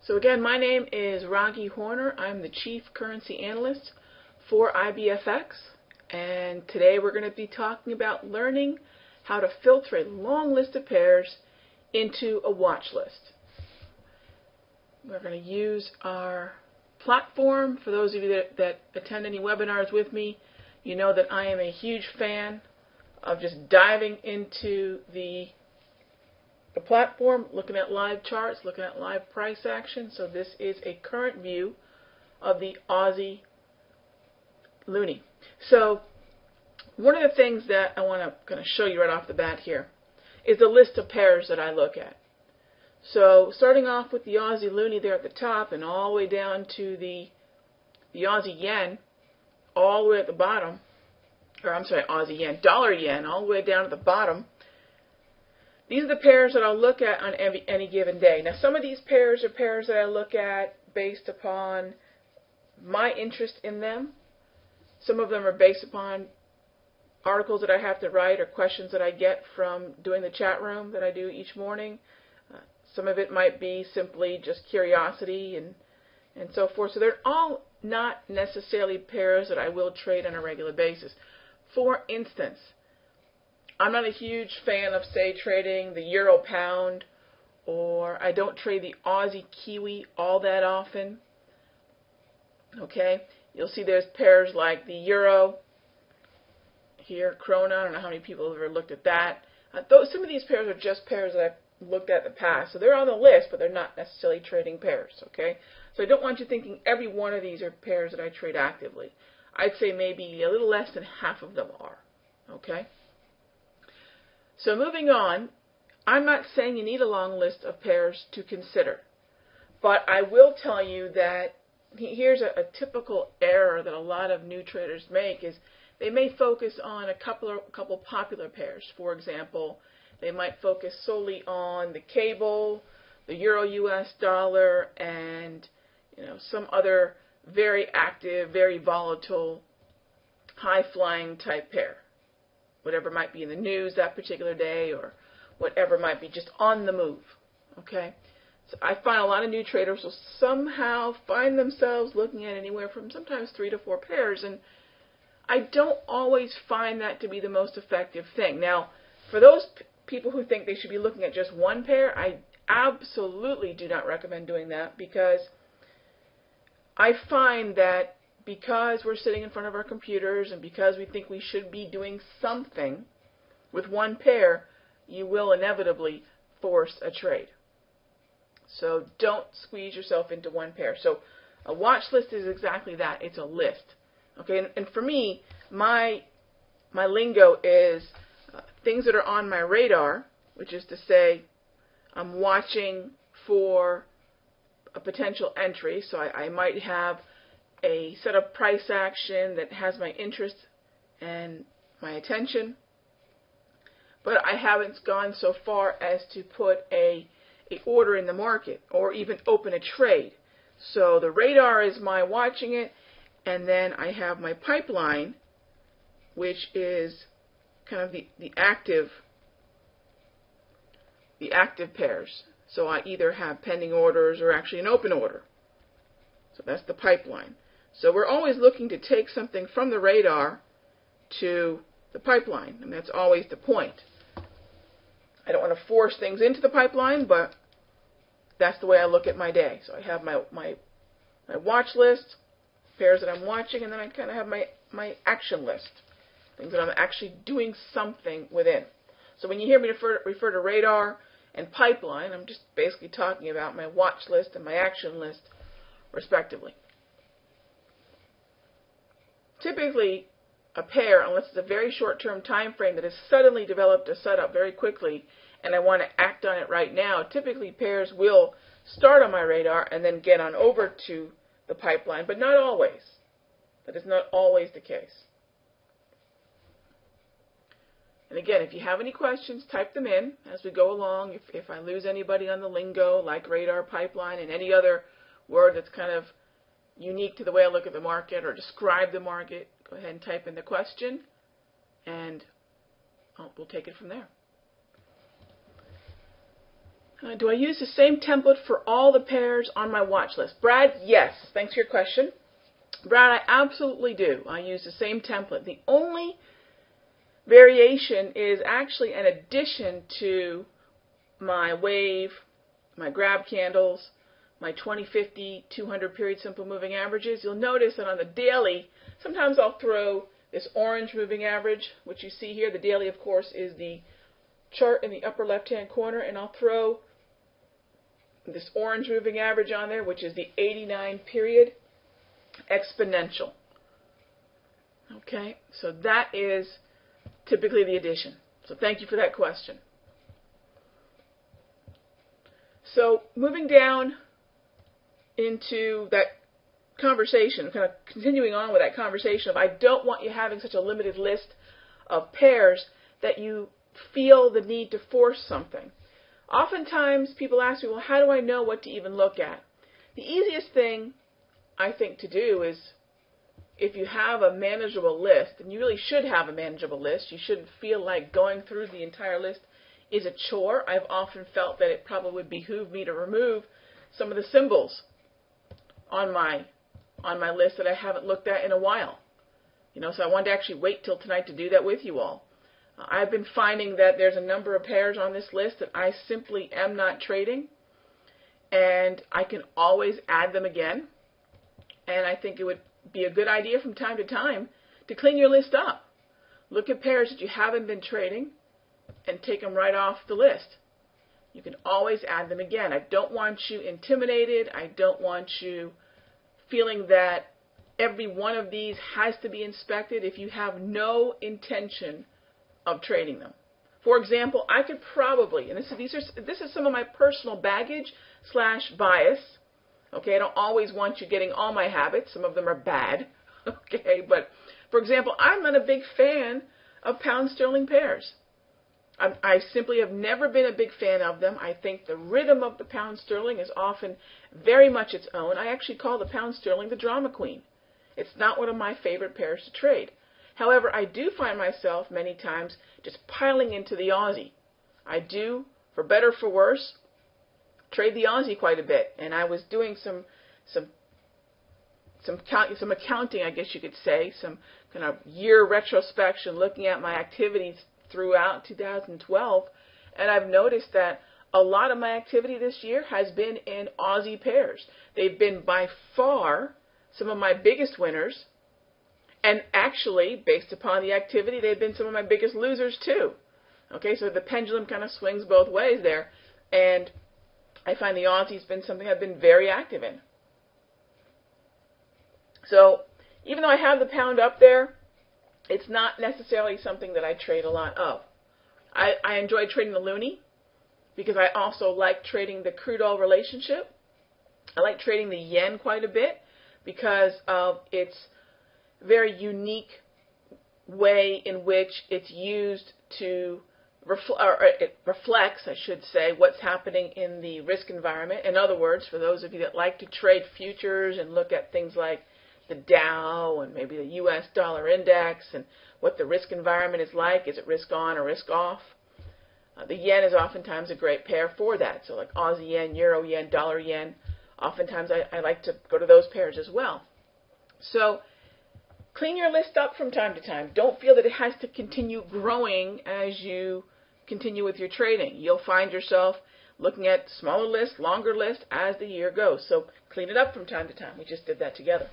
So again, my name is Raghee Horner. I'm the Chief Currency Analyst for IBFX, and today we're going to be talking about learning how to filter a long list of pairs into a watch list. We're going to use our platform. For those of you that attend any webinars with me, you know that I am a huge fan of just diving into the platform, looking at live charts, looking at live price action. So this is a current view of the Aussie loonie. So one of the things that I want to kind of show you right off the bat here is the list of pairs that I look at. So starting off with the Aussie loonie there at the top and all the way down to the Aussie yen, all the way at the bottom, or I'm sorry, Aussie yen, dollar yen, all the way down to the bottom. These are the pairs that I'll look at on any given day. Now, some of these pairs are pairs that I look at based upon my interest in them. Some of them are based upon articles that I have to write or questions that I get from doing the chat room that I do each morning. Some of it might be simply just curiosity and so forth. So they're all not necessarily pairs that I will trade on a regular basis. For instance, I'm not a huge fan of, say, trading the euro pound, or I don't trade the Aussie kiwi all that often. Okay, you'll see there's pairs like the euro here, krona. I don't know how many people have ever looked at that. Some of these pairs are just pairs that I've looked at in the past, so they're on the list, but they're not necessarily trading pairs. Okay, so I don't want you thinking every one of these are pairs that I trade actively. I'd say maybe a little less than half of them are. Okay. So moving on, I'm not saying you need a long list of pairs to consider, but I will tell you that here's a typical error that a lot of new traders make is they may focus on a couple popular pairs. For example, they might focus solely on the cable, the euro-US dollar, and some other very active, very volatile, high-flying type pair. Whatever might be in the news that particular day, or whatever might be just on the move. Okay, so I find a lot of new traders will somehow find themselves looking at anywhere from sometimes 3 to 4 pairs, and I don't always find that to be the most effective thing. Now, for those people who think they should be looking at just one pair, I absolutely do not recommend doing that, because I find that because we're sitting in front of our computers and because we think we should be doing something with one pair, you will inevitably force a trade. So don't squeeze yourself into one pair. So a watch list is exactly that. It's a list. Okay, and for me, my lingo is things that are on my radar, which is to say I'm watching for a potential entry. So I might have a set of price action that has my interest and my attention, but I haven't gone so far as to put a order in the market or even open a trade. So the radar is my watching it, and then I have my pipeline, which is kind of the active pairs. So I either have pending orders or actually an open order. So that's the pipeline. So we're always looking to take something from the radar to the pipeline, and that's always the point. I don't want to force things into the pipeline, but that's the way I look at my day. So I have my watch list, pairs that I'm watching, and then I kind of have my action list, things that I'm actually doing something within. So when you hear me refer to radar and pipeline, I'm just basically talking about my watch list and my action list, respectively. Typically, a pair, unless it's a very short-term time frame that has suddenly developed a setup very quickly and I want to act on it right now, typically pairs will start on my radar and then get on over to the pipeline, but not always. That is not always the case. And again, if you have any questions, type them in as we go along. If I lose anybody on the lingo, like radar, pipeline, and any other word that's kind of unique to the way I look at the market or describe the market, go ahead and type in the question, and we'll take it from there. Do I use the same template for all the pairs on my watch list? Brad, yes. Thanks for your question. Brad, I absolutely do. I use the same template. The only variation is actually an addition to my wave, my grab candles, my 20, 50, 200 period simple moving averages. You'll notice that on the daily, sometimes I'll throw this orange moving average, which you see here. The daily, of course, is the chart in the upper left-hand corner, and I'll throw this orange moving average on there, which is the 89 period exponential. Okay, so that is typically the addition. So thank you for that question. So moving down into that conversation, kind of continuing on with that conversation of I don't want you having such a limited list of pairs that you feel the need to force something. Oftentimes people ask me, well, how do I know what to even look at? The easiest thing I think to do is, if you have a manageable list, and you really should have a manageable list, you shouldn't feel like going through the entire list is a chore. I've often felt that it probably would behoove me to remove some of the symbols on my list that I haven't looked at in a while. So I wanted to actually wait till tonight to do that with you all. I've been finding that there's a number of pairs on this list that I simply am not trading, and I can always add them again. And I think it would be a good idea from time to time to clean your list up. Look at pairs that you haven't been trading and take them right off the list. You can always add them again. I don't want you intimidated. I don't want you feeling that every one of these has to be inspected if you have no intention of trading them. For example, I could probably, and this is some of my personal baggage / bias. Okay, I don't always want you getting all my habits. Some of them are bad. Okay, but for example, I'm not a big fan of pound sterling pairs. I simply have never been a big fan of them. I think the rhythm of the pound sterling is often very much its own. I actually call the pound sterling the drama queen. It's not one of my favorite pairs to trade. However, I do find myself many times just piling into the Aussie. I do, for better or for worse, trade the Aussie quite a bit. And I was doing some accounting, I guess you could say, some kind of year retrospection, looking at my activities throughout 2012, and I've noticed that a lot of my activity this year has been in Aussie pairs. They've been by far some of my biggest winners, and actually, based upon the activity, they've been some of my biggest losers too. Okay, so the pendulum kind of swings both ways there, and I find the Aussie's been something I've been very active in. So even though I have the pound up there, it's not necessarily something that I trade a lot of. I enjoy trading the loonie because I also like trading the crude oil relationship. I like trading the yen quite a bit because of its very unique way in which it's used to it reflects, I should say, what's happening in the risk environment. In other words, for those of you that like to trade futures and look at things like the Dow and maybe the U.S. dollar index and what the risk environment is like, is it risk on or risk off? The yen is oftentimes a great pair for that. So like Aussie yen, Euro yen, dollar yen, oftentimes I like to go to those pairs as well. So clean your list up from time to time. Don't feel that it has to continue growing as you continue with your trading. You'll find yourself looking at smaller lists, longer lists as the year goes. So clean it up from time to time. We just did that together.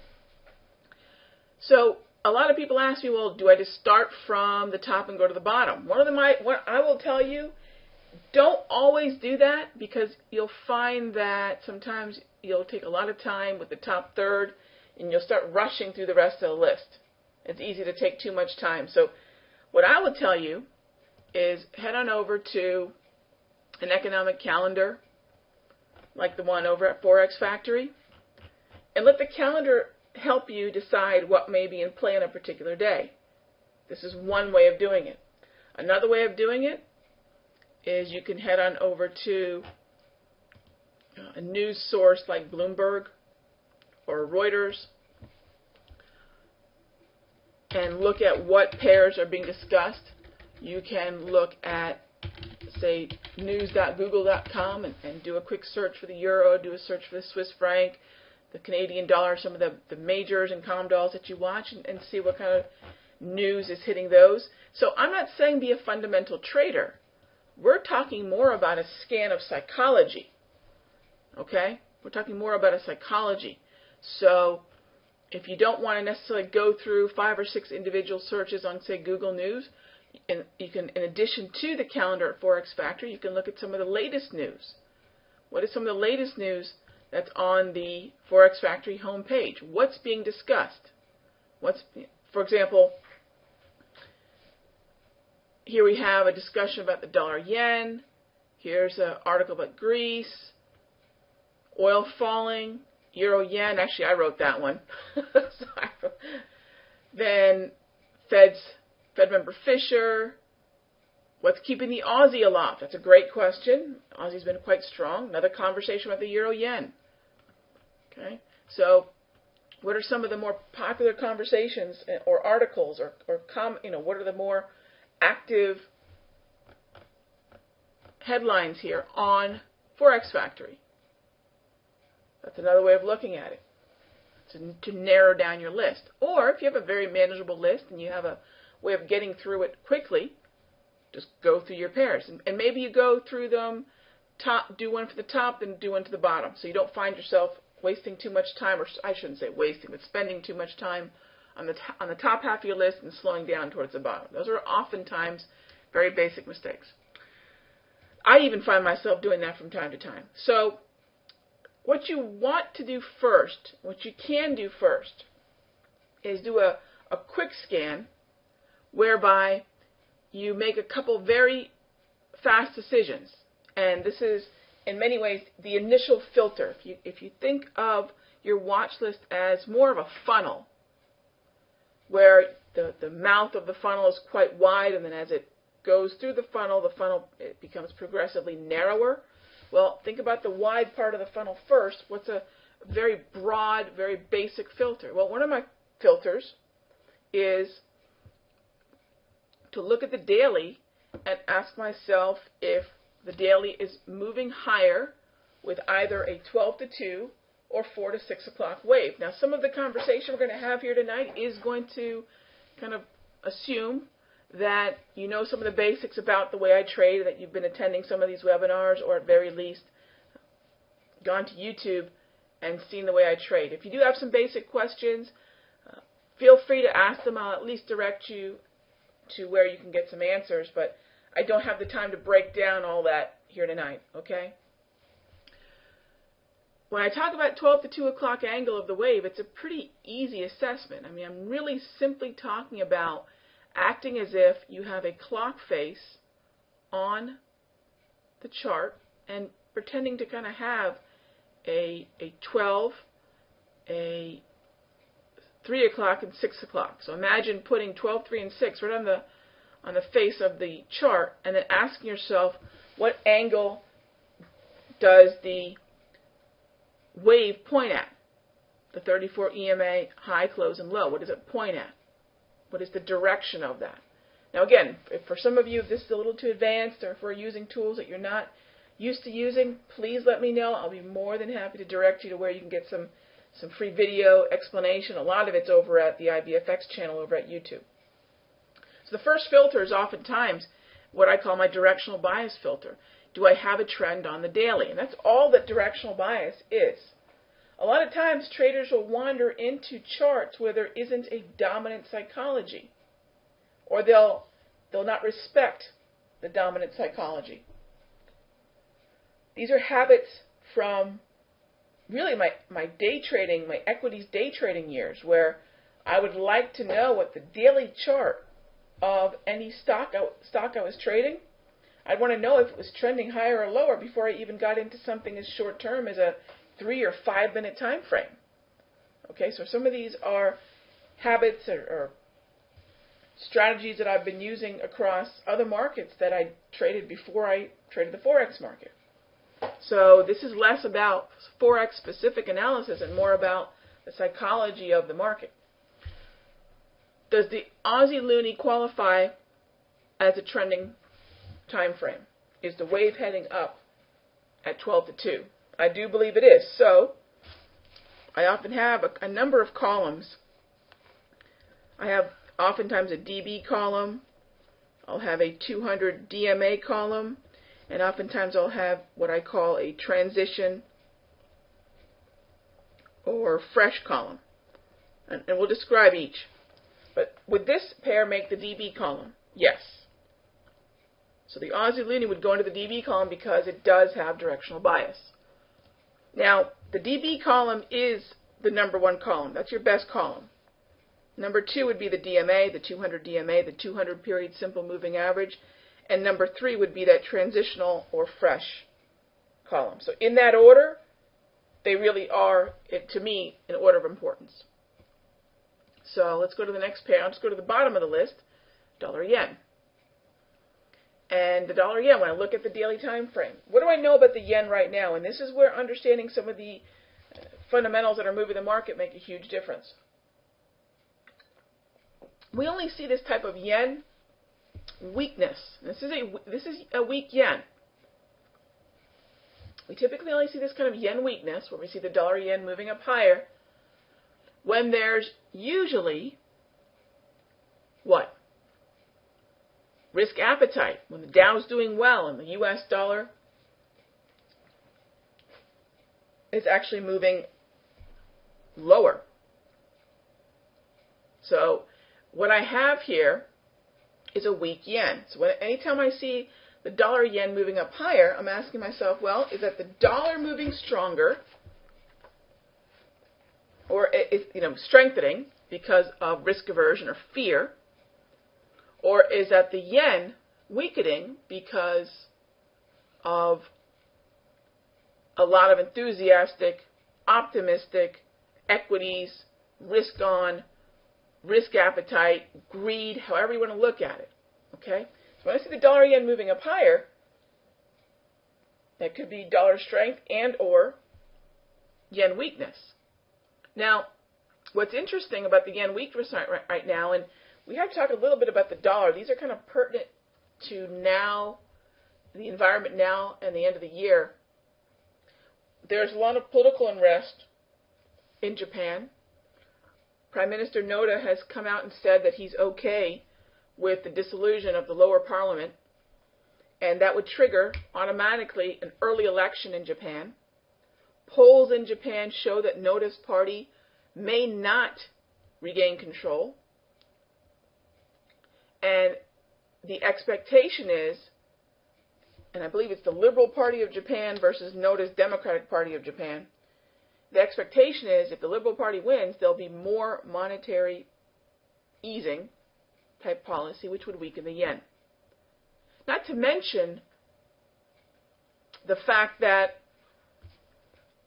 So a lot of people ask me, well, do I just start from the top and go to the bottom? What I will tell you, don't always do that, because you'll find that sometimes you'll take a lot of time with the top third and you'll start rushing through the rest of the list. It's easy to take too much time. So what I would tell you is head on over to an economic calendar like the one over at Forex Factory and let the calendar help you decide what may be in play on a particular day. This is one way of doing it. Another way of doing it is you can head on over to a news source like Bloomberg or Reuters and look at what pairs are being discussed. You can look at say, news.google.com and do a quick search for the euro, do a search for the Swiss franc, the Canadian dollar, some of the majors and com-dolls that you watch, and see what kind of news is hitting those. So I'm not saying be a fundamental trader. We're talking more about a scan of psychology. Okay? We're talking more about a psychology. So if you don't want to necessarily go through 5 or 6 individual searches on, say, Google News, and you can, in addition to the calendar at Forex Factory, you can look at some of the latest news. What is some of the latest news that's on the Forex Factory homepage? What's being discussed? For example, here we have a discussion about the dollar-yen. Here's an article about Greece. Oil falling. Euro-yen. Actually, I wrote that one. Then Fed member Fisher. What's keeping the Aussie aloft? That's a great question. Aussie's been quite strong. Another conversation about the Euro-yen. Okay. So what are some of the more popular conversations or articles or what are the more active headlines here on Forex Factory? That's another way of looking at it, to narrow down your list. Or if you have a very manageable list and you have a way of getting through it quickly, just go through your pairs. And maybe you go through them, do one for the top, then do one to the bottom, so you don't find yourself wasting too much time, or I shouldn't say wasting, but spending too much time on the top half of your list and slowing down towards the bottom. Those are oftentimes very basic mistakes. I even find myself doing that from time to time. So what you want to do first, what you can do first, is do a quick scan whereby you make a couple very fast decisions. And this is, in many ways, the initial filter. If you think of your watch list as more of a funnel, where the mouth of the funnel is quite wide, and then as it goes through the funnel it becomes progressively narrower. Well, think about the wide part of the funnel first. What's a very broad, very basic filter? Well, one of my filters is to look at the daily and ask myself if the daily is moving higher with either a 12 to 2 or 4 to 6 o'clock wave. Now, some of the conversation we're going to have here tonight is going to kind of assume that you know some of the basics about the way I trade, that you've been attending some of these webinars, or at very least gone to YouTube and seen the way I trade. If you do have some basic questions, feel free to ask them. I'll at least direct you to where you can get some answers, but I don't have the time to break down all that here tonight, okay? When I talk about 12 to 2 o'clock angle of the wave, it's a pretty easy assessment. I mean, I'm really simply talking about acting as if you have a clock face on the chart and pretending to kind of have a 12, a 3 o'clock, and 6 o'clock. So imagine putting 12, 3, and 6 right on the face of the chart, and then asking yourself, what angle does the wave point at? The 34 EMA, high, close, and low. What does it point at? What is the direction of that? Now again, if for some of you if this is a little too advanced, or if we're using tools that you're not used to using, please let me know. I'll be more than happy to direct you to where you can get some free video explanation. A lot of it's over at the IBFX channel over at YouTube. So the first filter is oftentimes what I call my directional bias filter. Do I have a trend on the daily? And that's all that directional bias is. A lot of times traders will wander into charts where there isn't a dominant psychology, or they'll not respect the dominant psychology. These are habits from really my day trading, my equities day trading years, where I would like to know what the daily chart of any stock I was trading. I'd want to know if it was trending higher or lower before I even got into something as short term as a 3 or 5 minute time frame. Okay, so some of these are habits or strategies that I've been using across other markets that I traded before I traded the Forex market. So this is less about Forex specific analysis and more about the psychology of the market. Does the Aussie Loonie qualify as a trending time frame? is the wave heading up at 12 to 2. I do believe it is. So I often have a number of columns. I have oftentimes a DB column. I'll have a 200 DMA column. And oftentimes I'll have what I call a transition or fresh column. And we'll describe each. But would this pair make the DB column? Yes. So the Aussie Loonie would go into the DB column because it does have directional bias. Now, the DB column is the number one column. That's your best column. Number 2 would be the DMA, the 200 DMA, the 200 period simple moving average. And number 3 would be that transitional or fresh column. So in that order, they really are, to me, in order of importance. So let's go to the next pair. Let's go to the bottom of the list, dollar-yen. And the dollar-yen, when I look at the daily time frame, what do I know about the yen right now? And this is where understanding some of the fundamentals that are moving the market make a huge difference. We only see this type of yen weakness. This is a weak yen. We typically only see this kind of yen weakness, where we see the dollar-yen moving up higher, when there's usually what? Risk appetite. When the Dow's doing well and the US dollar is actually moving lower. So what I have here is a weak yen. So anytime I see the dollar-yen moving up higher, I'm asking myself, well, is that the dollar moving stronger, or strengthening because of risk aversion or fear, or is that the yen weakening because of a lot of enthusiastic, optimistic equities, risk on, risk appetite, greed, however you want to look at it. Okay? So when I see the dollar-yen moving up higher, that could be dollar strength and or yen weakness. Now, what's interesting about the yen weakness right now, and we have to talk a little bit about the dollar. These are kind of pertinent to now, the environment now and the end of the year. There's a lot of political unrest in Japan. Prime Minister Noda has come out and said that he's okay with the dissolution of the lower parliament, and that would trigger automatically an early election in Japan. Polls in Japan show that Noda's party may not regain control. And the expectation is, and I believe it's the Liberal Party of Japan versus Noda's Democratic Party of Japan, the expectation is if the Liberal Party wins, there'll be more monetary easing type policy, which would weaken the yen. Not to mention the fact that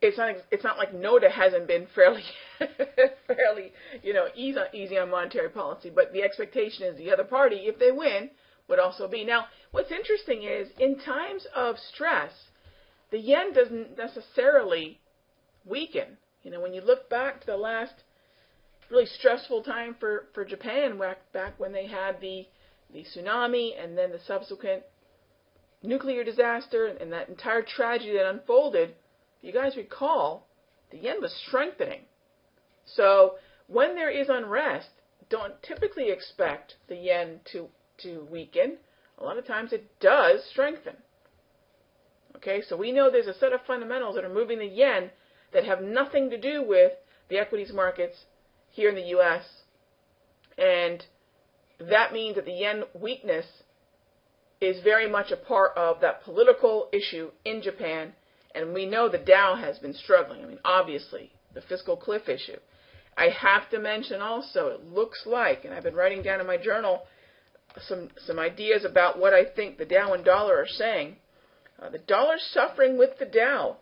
it's not like Noda hasn't been fairly easy on monetary policy, but the expectation is the other party, if they win, would also be. Now, what's interesting is in times of stress, the yen doesn't necessarily weaken. When you look back to the last really stressful time for Japan, back when they had the tsunami and then the subsequent nuclear disaster and that entire tragedy that unfolded, if you guys recall, the yen was strengthening. So when there is unrest, don't typically expect the yen to weaken. A lot of times it does strengthen. Okay, so we know there's a set of fundamentals that are moving the yen that have nothing to do with the equities markets here in the U.S. And that means that the yen weakness is very much a part of that political issue in Japan. And we know the Dow has been struggling. Obviously, the fiscal cliff issue. I have to mention also, it looks like, and I've been writing down in my journal some ideas about what I think the Dow and dollar are saying. The dollar's suffering with the Dow.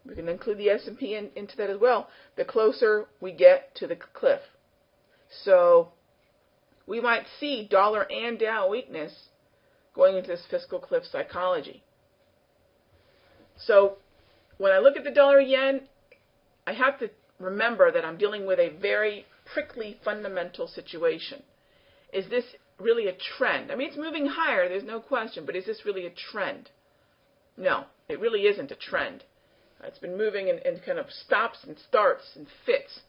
We can include the S&P into that as well, the closer we get to the cliff. So we might see dollar and Dow weakness going into this fiscal cliff psychology. So when I look at the dollar-yen, I have to remember that I'm dealing with a very prickly fundamental situation. Is this really a trend? It's moving higher, there's no question, but is this really a trend? No, it really isn't a trend. It's been moving in kind of stops and starts and fits,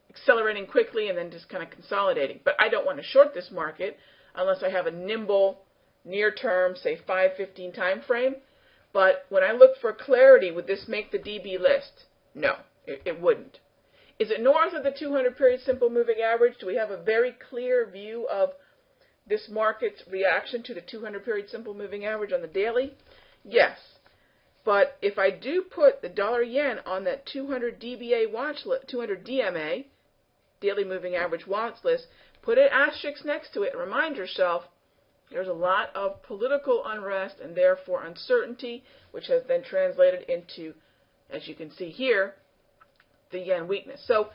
accelerating quickly and then just kind of consolidating. But I don't want to short this market unless I have a nimble, near-term, say 5-15 time frame. But when I look for clarity, would this make the DB list? No, it wouldn't. Is it north of the 200 period simple moving average? Do we have a very clear view of this market's reaction to the 200 period simple moving average on the daily? Yes. But if I do put the dollar-yen on that 200 DBA watch list, 200 DMA, daily moving average watch list, put an asterisk next to it and remind yourself there's a lot of political unrest and therefore uncertainty, which has then translated into, as you can see here, the yen weakness. So,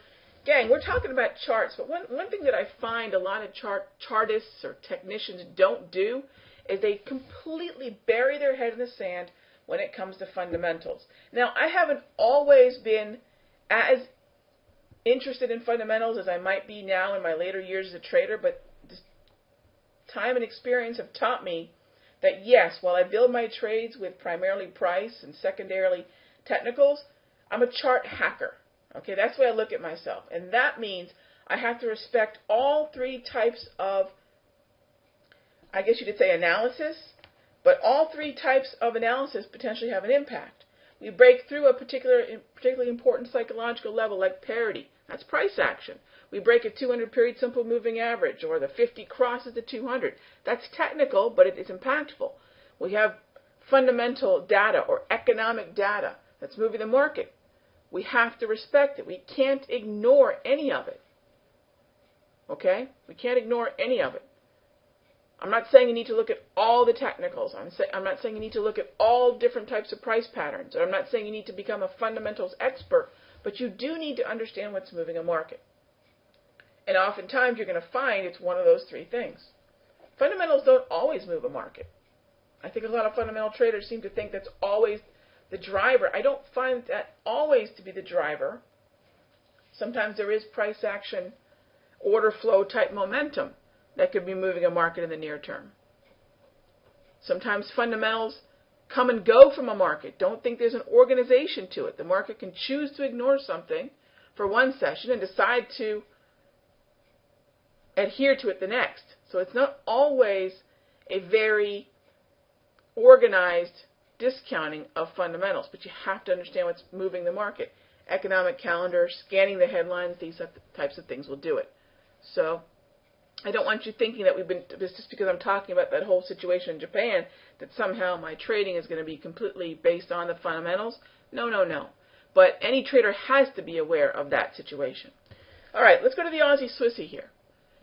gang, we're talking about charts, but one thing that I find a lot of chartists or technicians don't do is they completely bury their head in the sand when it comes to fundamentals. Now, I haven't always been as interested in fundamentals as I might be now in my later years as a trader, but time and experience have taught me that yes, while I build my trades with primarily price and secondarily technicals, I'm a chart hacker. Okay, that's the way I look at myself. And that means I have to respect all three types of, I guess you could say, analysis, but all three types of analysis potentially have an impact. We break through a particularly important psychological level like parity. That's price action. We break a 200 period simple moving average, or the 50 crosses the 200. That's technical, but it is impactful. We have fundamental data or economic data that's moving the market. We have to respect it. We can't ignore any of it. Okay? We can't ignore any of it. I'm not saying you need to look at all the technicals. I'm not saying you need to look at all different types of price patterns. Or I'm not saying you need to become a fundamentals expert. But you do need to understand what's moving a market. And oftentimes you're going to find it's one of those three things. Fundamentals don't always move a market. I think a lot of fundamental traders seem to think that's always the driver. I don't find that always to be the driver. Sometimes there is price action, order flow type momentum that could be moving a market in the near term. Sometimes fundamentals come and go from a market. Don't think there's an organization to it. The market can choose to ignore something for one session and decide to adhere to it the next. So it's not always a very organized discounting of fundamentals, but you have to understand what's moving the market. Economic calendar, scanning the headlines, these types of things will do it. So I don't want you thinking that just because I'm talking about that whole situation in Japan, that somehow my trading is going to be completely based on the fundamentals. No, no, no. But any trader has to be aware of that situation. All right, let's go to the Aussie Swissy here.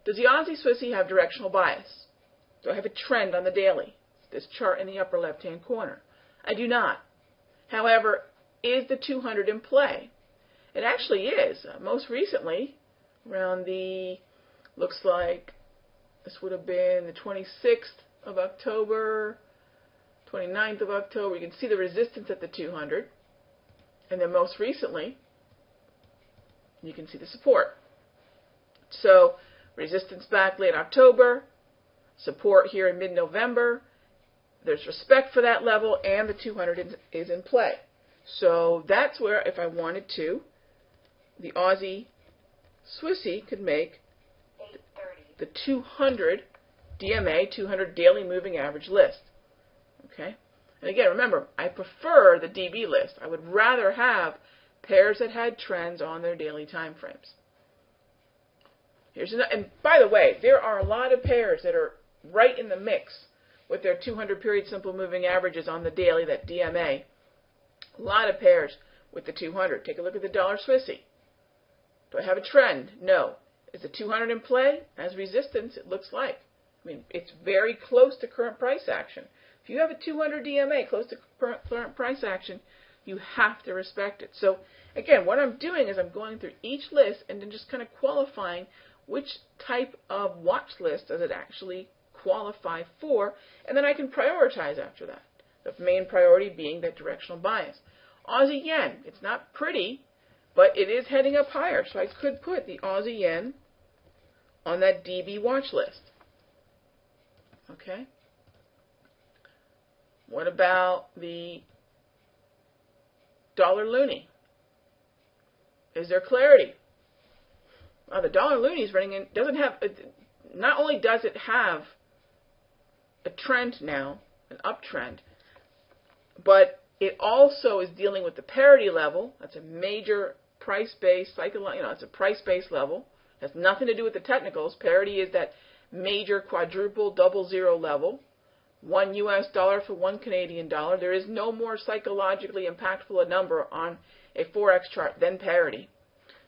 Does the Aussie Swissy have directional bias? Do I have a trend on the daily? This chart in the upper left-hand corner. I do not. However, is the 200 in play? It actually is. Most recently, around the, looks like this would have been the 26th of October, 29th of October. You can see the resistance at the 200. And then most recently, you can see the support. So resistance back late October, support here in mid-November. There's respect for that level, and the 200 is in play. So that's where, if I wanted to, the Aussie Swissy could make the 200 DMA, 200 daily moving average list. Okay? And again, remember, I prefer the DB list. I would rather have pairs that had trends on their daily time frames. And by the way, there are a lot of pairs that are right in the mix with their 200 period simple moving averages on the daily, that DMA. A lot of pairs with the 200. Take a look at the dollar Swissy. Do I have a trend? No. Is the 200 in play? As resistance, it looks like. I mean, it's very close to current price action. If you have a 200 DMA close to current price action, you have to respect it. So, again, what I'm doing is I'm going through each list and then just kind of qualifying which type of watch list does it actually qualify for, and then I can prioritize after that. The main priority being that directional bias. Aussie yen, it's not pretty, but it is heading up higher, so I could put the Aussie yen on that DB watch list. Okay? What about the dollar loonie? Is there clarity? The dollar loonie is running in, doesn't have, not only does it have a trend now, an uptrend, but it also is dealing with the parity level. That's a major price-based, it's a price-based level. It has nothing to do with the technicals. Parity is that major quadruple double zero level. $1 US for $1 Canadian dollar. There is no more psychologically impactful a number on a Forex chart than parity.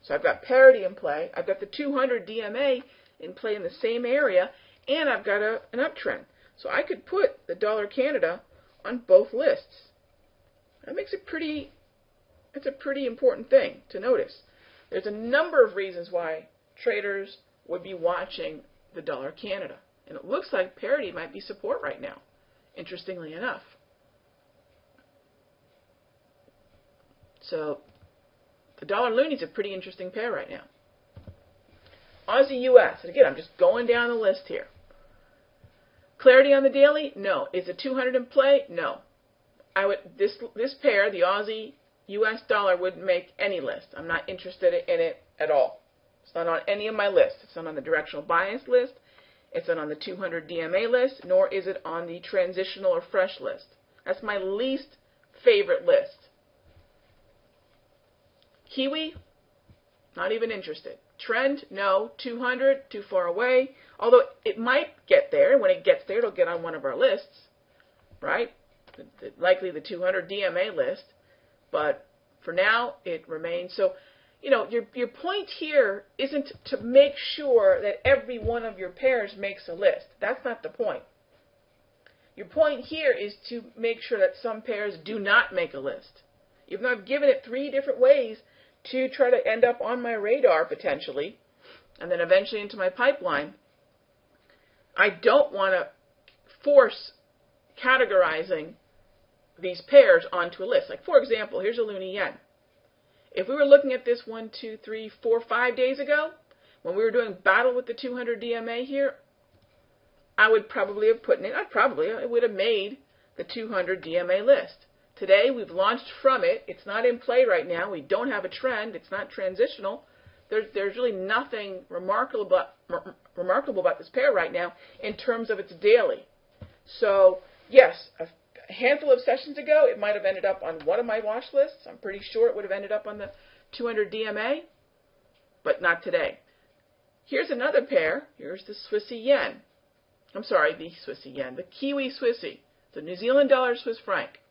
So I've got parity in play. I've got the 200 DMA in play in the same area, and I've got an uptrend. So I could put the dollar Canada on both lists. That makes it pretty, it's a pretty important thing to notice. There's a number of reasons why traders would be watching the dollar Canada. And it looks like parity might be support right now, interestingly enough. So the dollar loonie is a pretty interesting pair right now. Aussie US, and again, I'm just going down the list here. Clarity on the daily? No. Is the 200 in play? No. This pair, the Aussie US dollar, wouldn't make any list. I'm not interested in it at all. It's not on any of my lists. It's not on the directional bias list. It's not on the 200 DMA list, nor is it on the transitional or fresh list. That's my least favorite list. Kiwi, not even interested. Trend, no. 200, too far away. Although it might get there, and when it gets there, it'll get on one of our lists, right? Likely the 200 DMA list. But for now, it remains. So, your point here isn't to make sure that every one of your pairs makes a list. That's not the point. Your point here is to make sure that some pairs do not make a list. Even though I've given it 3 different ways to try to end up on my radar potentially, and then eventually into my pipeline, I don't want to force categorizing these pairs onto a list. Like, for example, here's a loonie yen. If we were looking at this 1, 2, 3, 4, 5 days ago, when we were doing battle with the 200 DMA here, I would probably have put in it, I would have made the 200 DMA list. Today, we've launched from it. It's not in play right now. We don't have a trend. It's not transitional. There's really nothing remarkable about this pair right now in terms of its daily. So, yes, a handful of sessions ago, it might have ended up on one of my watch lists. I'm pretty sure it would have ended up on the 200 DMA, but not today. Here's another pair. Here's the Swissy yen. I'm sorry, the Swissy yen, the Kiwi Swissy, the New Zealand dollar Swiss franc.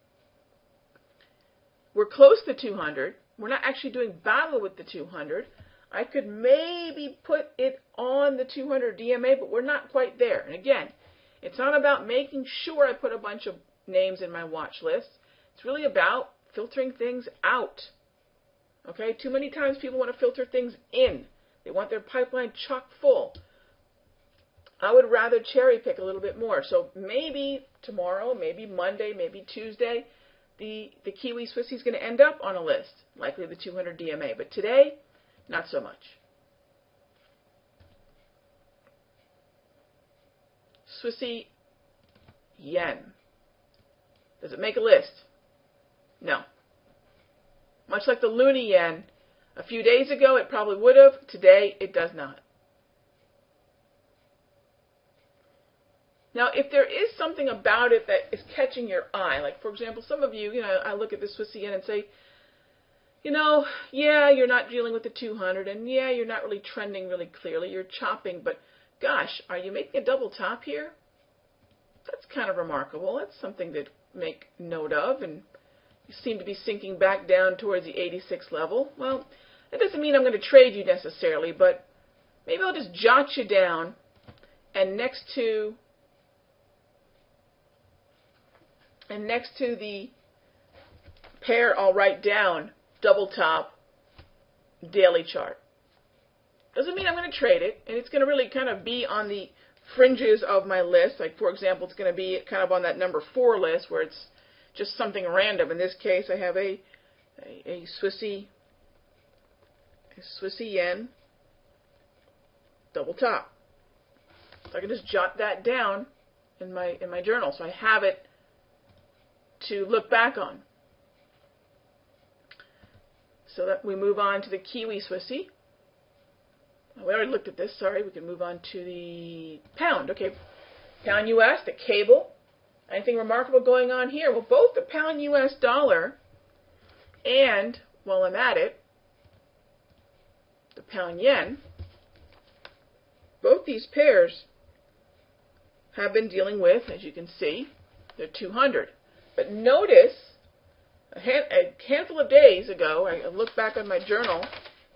We're close to 200. We're not actually doing battle with the 200. I could maybe put it on the 200 DMA, but we're not quite there. And again, it's not about making sure I put a bunch of names in my watch list. It's really about filtering things out. Okay? Too many times people want to filter things in. They want their pipeline chock full. I would rather cherry pick a little bit more. So maybe tomorrow, maybe Monday, maybe Tuesday, the Kiwi Swissy is going to end up on a list, likely the 200 DMA. But today, not so much. Swissy yen. Does it make a list? No. Much like the loonie yen, a few days ago it probably would have. Today it does not. Now, if there is something about it that is catching your eye, like, for example, some of you, I look at the Swissy yen and say, yeah, you're not dealing with the 200, and yeah, you're not really trending really clearly. You're chopping, but gosh, are you making a double top here? That's kind of remarkable. That's something to make note of, and you seem to be sinking back down towards the 86 level. Well, that doesn't mean I'm going to trade you necessarily, but maybe I'll just jot you down, and next to the pair, I'll write down double top daily chart. Doesn't mean I'm going to trade it, and it's going to really kind of be on the fringes of my list. Like, for example, it's going to be kind of on that number 4 list where it's just something random. In this case, I have a Swissy yen double top. So I can just jot that down in my journal, so I have it to look back on. So that we move on to the Kiwi Swissy. We already looked at this, sorry. We can move on to the pound. Okay, pound US, the cable. Anything remarkable going on here? Well, both the pound US dollar and, while I'm at it, the pound yen, both these pairs have been dealing with, as you can see, the 200. But notice, a handful of days ago, I looked back on my journal,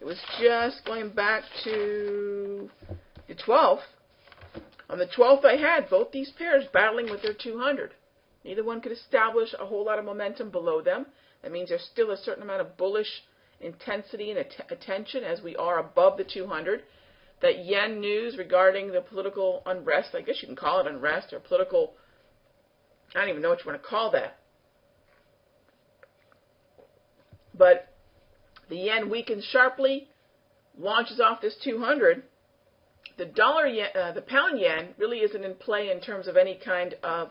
it was just going back to the 12th. On the 12th, I had both these pairs battling with their 200. Neither one could establish a whole lot of momentum below them. That means there's still a certain amount of bullish intensity and attention as we are above the 200. That yen news regarding the political unrest, I guess you can call it unrest or political, I don't even know what you want to call that. But the yen weakens sharply, launches off this 200. The pound yen really isn't in play in terms of any kind of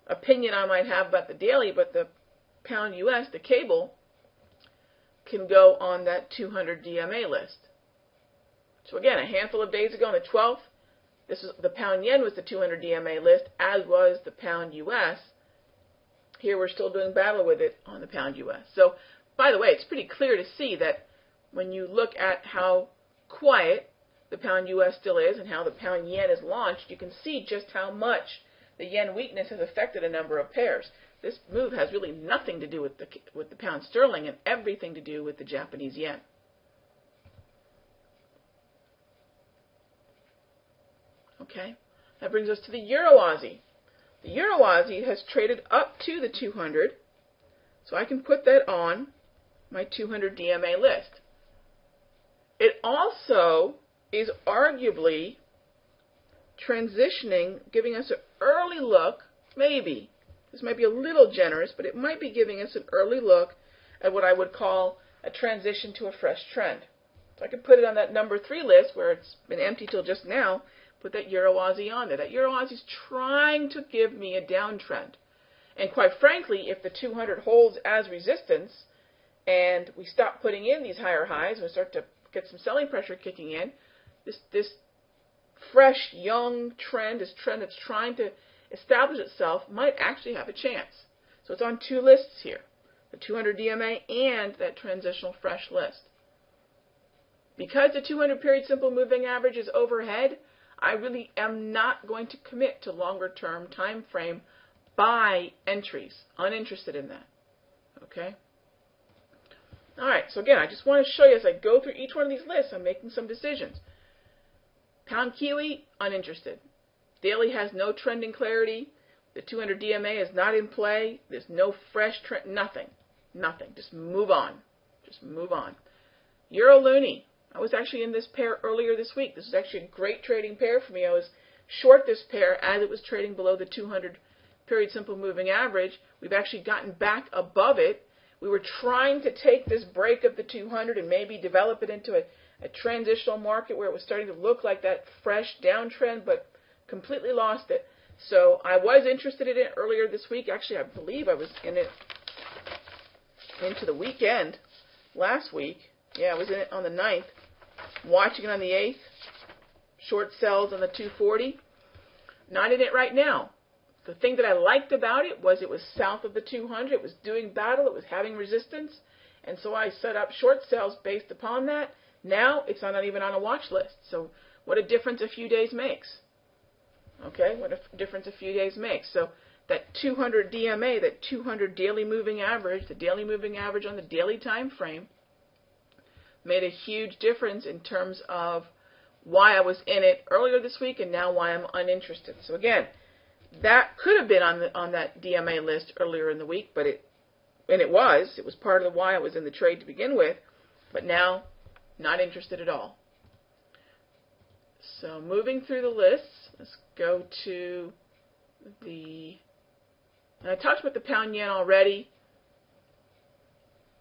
opinion I might have about the daily, but the pound US, the cable, can go on that 200 DMA list. So again, a handful of days ago on the 12th, the pound yen was the 200 DMA list, as was the pound US. Here we're still doing battle with it on the pound US. So, by the way, it's pretty clear to see that when you look at how quiet the pound US still is and how the pound yen is launched, you can see just how much the yen weakness has affected a number of pairs. This move has really nothing to do with the pound sterling and everything to do with the Japanese yen. Okay, that brings us to the Euro Aussie. The Euro Aussie has traded up to the 200, so I can put that on my 200 DMA list. It also is arguably transitioning, giving us an early look, maybe. This might be a little generous, but it might be giving us an early look at what I would call a transition to a fresh trend. So I could put it on that number 3 list where it's been empty till just now, put that Euro Aussie on there. That Euro Aussie is trying to give me a downtrend. And quite frankly, if the 200 holds as resistance and we stop putting in these higher highs and we start to get some selling pressure kicking in, this fresh, young trend, this trend that's trying to establish itself, might actually have a chance. So it's on 2 lists here, the 200 DMA and that transitional fresh list. Because the 200 period simple moving average is overhead, I really am not going to commit to longer term time frame buy entries. Uninterested in that. Okay? Alright, so again, I just want to show you as I go through each one of these lists, I'm making some decisions. Pound Kiwi, uninterested. Daily has no trending clarity. The 200 DMA is not in play. There's no fresh trend. Nothing. Nothing. Just move on. Just move on. Euro Loonie. I was actually in this pair earlier this week. This is actually a great trading pair for me. I was short this pair as it was trading below the 200 period simple moving average. We've actually gotten back above it. We were trying to take this break of the 200 and maybe develop it into a transitional market where it was starting to look like that fresh downtrend, but completely lost it. So I was interested in it earlier this week. Actually, I believe I was in it into the weekend last week. Yeah, I was in it on the 9th, watching it on the 8th. Short sells on the 240. Not in it right now. The thing that I liked about it was south of the 200. It was doing battle. It was having resistance. And so I set up short sales based upon that. Now it's not even on a watch list. So what a difference a few days makes. Okay, what a difference a few days makes. So that 200 DMA, that 200 daily moving average, the daily moving average on the daily time frame, made a huge difference in terms of why I was in it earlier this week and now why I'm uninterested. So again, that could have been on that DMA list earlier in the week, but it was part of why I was in the trade to begin with, but now not interested at all. So moving through the lists, let's go to and I talked about the pound yen already.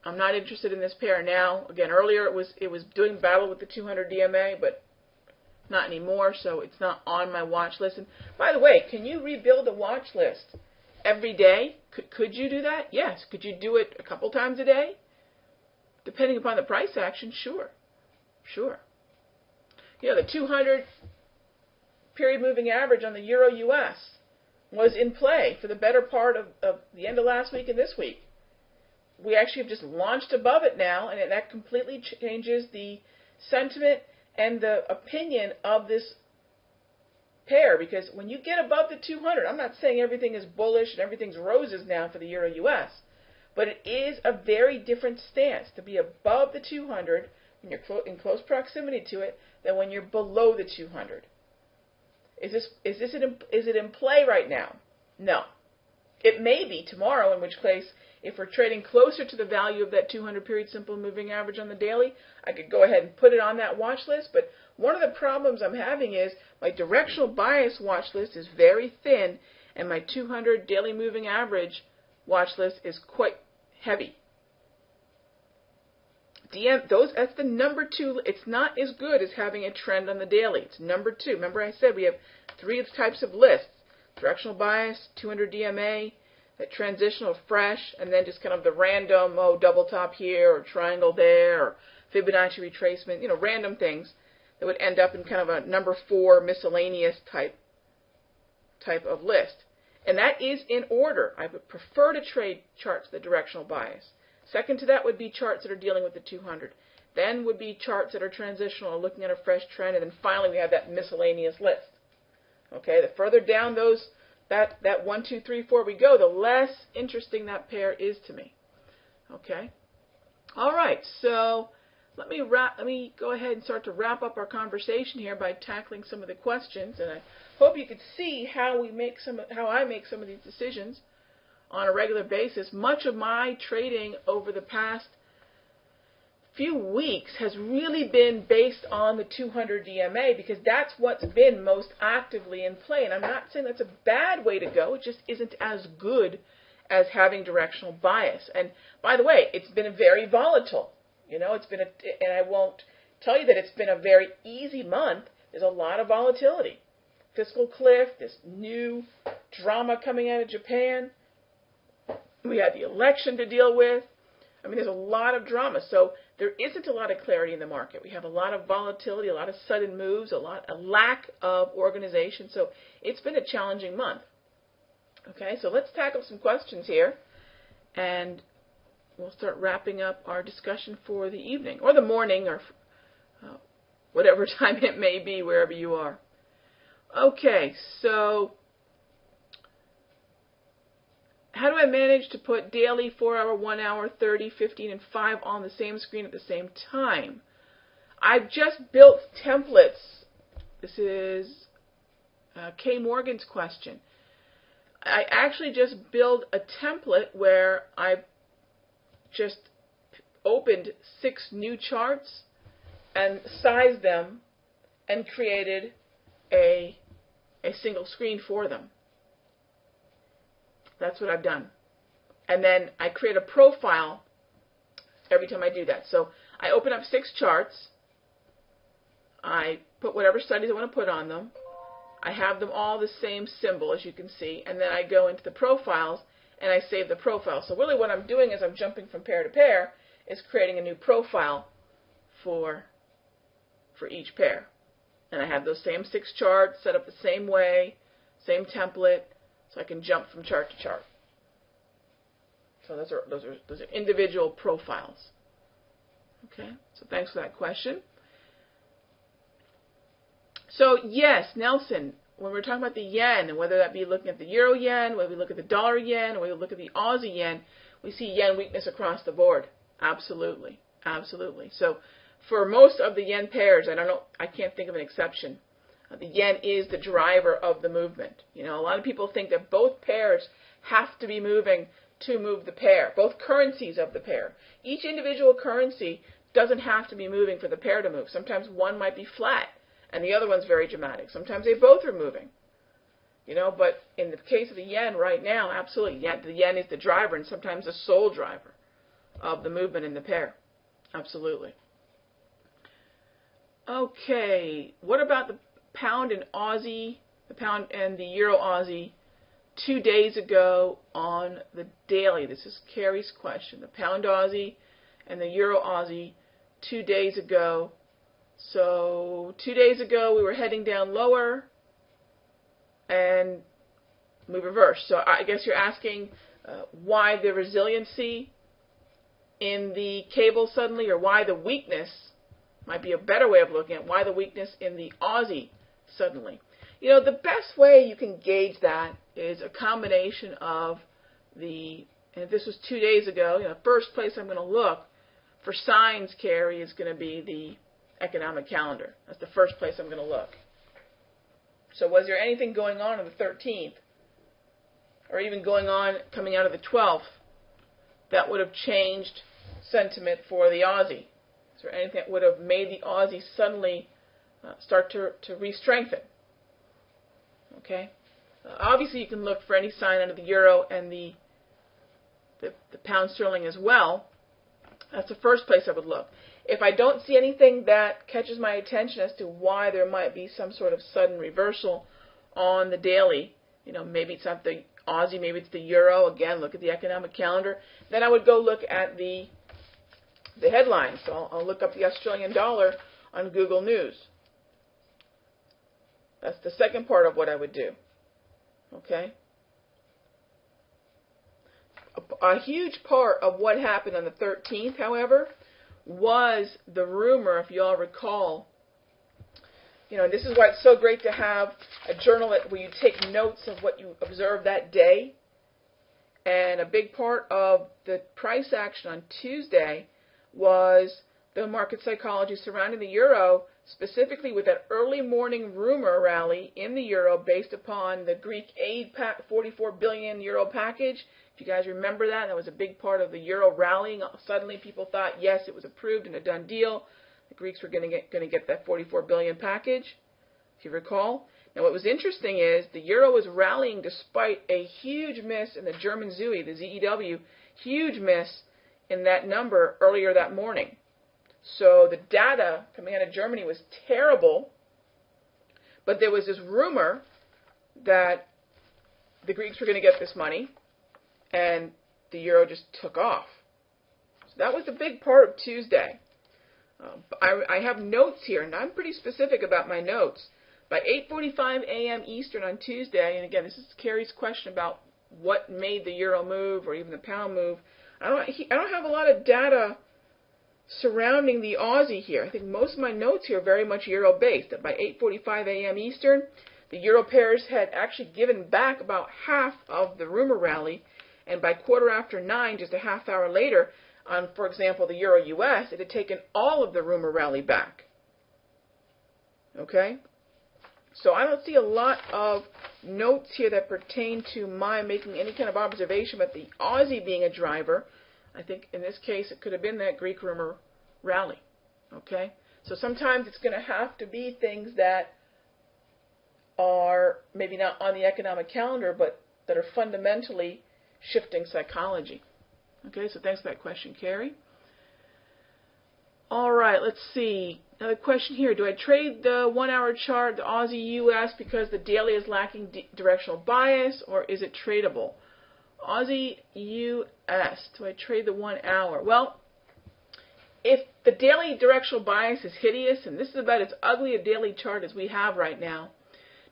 I'm not interested in this pair now. Again, earlier it was doing battle with the 200 DMA, but not anymore, so it's not on my watch list. And by the way, can you rebuild a watch list every day? Could you do that? Yes. Could you do it a couple times a day? Depending upon the price action, sure. Sure. You know, the 200 period moving average on the Euro US was in play for the better part of the end of last week and this week. We actually have just launched above it now, and that completely changes the sentiment and the opinion of this pair, because when you get above the 200, I'm not saying everything is bullish and everything's roses now for the Euro US, but it is a very different stance to be above the 200 when you're in close proximity to it than when you're below the 200. Is it in play right now? No. It may be tomorrow, in which case, if we're trading closer to the value of that 200 period simple moving average on the daily, I could go ahead and put it on that watch list. But one of the problems I'm having is my directional bias watch list is very thin, and my 200 daily moving average watch list is quite heavy. That's the number two. It's not as good as having a trend on the daily. It's number two. Remember I said we have three types of lists: directional bias, 200 DMA, that transitional fresh, and then just kind of the random, double top here or triangle there or Fibonacci retracement, random things that would end up in kind of a number 4 miscellaneous type of list. And that is in order. I would prefer to trade charts with the directional bias. Second to that would be charts that are dealing with the 200. Then would be charts that are transitional or looking at a fresh trend. And then finally we have that miscellaneous list. Okay, the further down that 1, 2, 3, 4 we go, the less interesting that pair is to me. Okay? All right, so let me go ahead and start to wrap up our conversation here by tackling some of the questions, and I hope you could see how I make some of these decisions on a regular basis. Much of my trading over the past few weeks has really been based on the 200 DMA, because that's what's been most actively in play. And I'm not saying that's a bad way to go. It just isn't as good as having directional bias. And by the way, it's been very volatile. And I won't tell you that it's been a very easy month. There's a lot of volatility. Fiscal cliff, this new drama coming out of Japan. We had the election to deal with. I mean, there's a lot of drama. So there isn't a lot of clarity in the market. We have a lot of volatility, a lot of sudden moves, a lack of organization. So it's been a challenging month. Okay, so let's tackle some questions here, and we'll start wrapping up our discussion for the evening or the morning, or whatever time it may be wherever you are. Okay, so how do I manage to put daily, 4 hour, 1 hour, 30, 15, and 5 on the same screen at the same time? I've just built templates. This is Kay Morgan's question. I actually just built a template where I've just opened 6 new charts and sized them and created a single screen for them. That's what I've done. And then I create a profile every time I do that. So I open up 6 charts. I put whatever studies I want to put on them. I have them all the same symbol, as you can see. And then I go into the profiles and I save the profile. So really what I'm doing is I'm jumping from pair to pair, is creating a new profile for each pair. And I have those same 6 charts set up the same way, same template, so I can jump from chart to chart. So those are individual profiles. Okay, so thanks for that question. So yes, Nelson, when we're talking about the yen, and whether that be looking at the euro yen, whether we look at the dollar yen, or whether we look at the Aussie yen, we see yen weakness across the board. Absolutely, absolutely. So for most of the yen pairs, I can't think of an exception. The yen is the driver of the movement. A lot of people think that both pairs have to be moving to move the pair, both currencies of the pair. Each individual currency doesn't have to be moving for the pair to move. Sometimes one might be flat and the other one's very dramatic. Sometimes they both are moving. But in the case of the yen right now, absolutely, the yen is the driver and sometimes the sole driver of the movement in the pair. Absolutely. Okay, what about the pound and Aussie, the pound and the euro Aussie 2 days ago on the daily? This is Carrie's question. The pound Aussie and the euro Aussie 2 days ago. So 2 days ago we were heading down lower and we reversed. So I guess you're asking why the resiliency in the cable suddenly, or why the weakness, might be a better way of looking at why the weakness in the Aussie suddenly. You know, the best way you can gauge that is a combination of and if this was 2 days ago, the first place I'm going to look for signs, Carrie, is going to be the economic calendar. That's the first place I'm going to look. So was there anything going on the 13th, or even going on coming out of the 12th, that would have changed sentiment for the Aussie? Is there anything that would have made the Aussie suddenly start to re-strengthen? Okay. Obviously, you can look for any sign under the euro and the pound sterling as well. That's the first place I would look. If I don't see anything that catches my attention as to why there might be some sort of sudden reversal on the daily, maybe it's not the Aussie, maybe it's the euro. Again, look at the economic calendar. Then I would go look at the headlines. So I'll look up the Australian dollar on Google News. That's the second part of what I would do. Okay? A huge part of what happened on the 13th, however, was the rumor, if you all recall. And this is why it's so great to have a journal where you take notes of what you observed that day. And a big part of the price action on Tuesday was the market psychology surrounding the euro, specifically with that early morning rumor rally in the euro based upon the Greek aid 44 billion euro package. If you guys remember that was a big part of the euro rallying. Suddenly people thought, yes, it was approved and a done deal. The Greeks were going to get that 44 billion package, if you recall. Now, what was interesting is the euro was rallying despite a huge miss in the German ZUI, the ZEW, huge miss in that number earlier that morning. So the data coming out of Germany was terrible, but there was this rumor that the Greeks were going to get this money, and the euro just took off. So that was the big part of Tuesday. I have notes here, and I'm pretty specific about my notes. By 8:45 a.m. Eastern on Tuesday, and again, this is Carrie's question about what made the euro move or even the pound move. I don't have a lot of data surrounding the Aussie here. I think most of my notes here are very much euro-based. That by 8:45 a.m. Eastern, the euro pairs had actually given back about half of the rumor rally, and by 9:15, just a half hour later, on, for example, the euro-US, it had taken all of the rumor rally back. Okay? So I don't see a lot of notes here that pertain to my making any kind of observation about the Aussie being a driver. I think in this case it could have been that Greek rumor rally. Okay? So sometimes it's going to have to be things that are maybe not on the economic calendar, but that are fundamentally shifting psychology. Okay, so thanks for that question, Carrie. All right, let's see. Another question here. Do I trade the 1 hour chart, the Aussie-US, because the daily is lacking directional bias, or is it tradable? Aussie-US, do I trade the 1 hour? Well, if the daily directional bias is hideous, and this is about as ugly a daily chart as we have right now,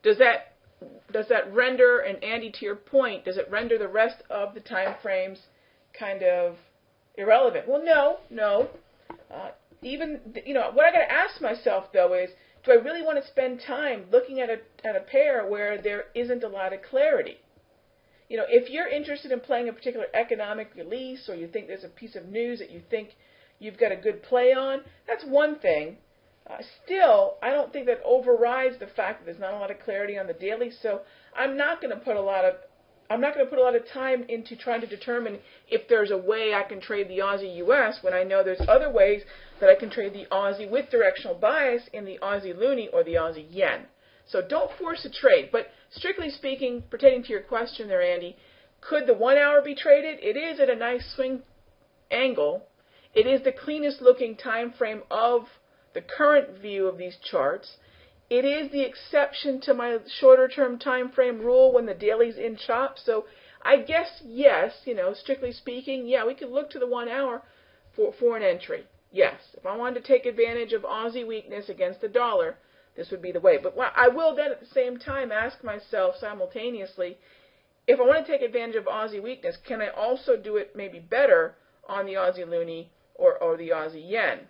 does that render, and Andy, to your point, does it render the rest of the time frames kind of irrelevant? Well, no. Even, what I got to ask myself, though, is, do I really want to spend time looking at a pair where there isn't a lot of clarity? If you're interested in playing a particular economic release, or you think there's a piece of news that you think you've got a good play on, that's one thing. Still, I don't think that overrides the fact that there's not a lot of clarity on the daily, so I'm not going to put a lot of time into trying to determine if there's a way I can trade the Aussie-US when I know there's other ways that I can trade the Aussie with directional bias in the Aussie-Loonie or the Aussie-Yen. So don't force a trade. But strictly speaking, pertaining to your question there, Andy, could the 1 hour be traded? It is at a nice swing angle. It is the cleanest looking time frame of the current view of these charts. It is the exception to my shorter term time frame rule when the daily's in chop. So I guess yes, strictly speaking, yeah, we could look to the 1 hour for an entry. Yes, if I wanted to take advantage of Aussie weakness against the dollar, this would be the way. But I will then at the same time ask myself simultaneously, if I want to take advantage of Aussie weakness, can I also do it maybe better on the Aussie loonie or the Aussie yen?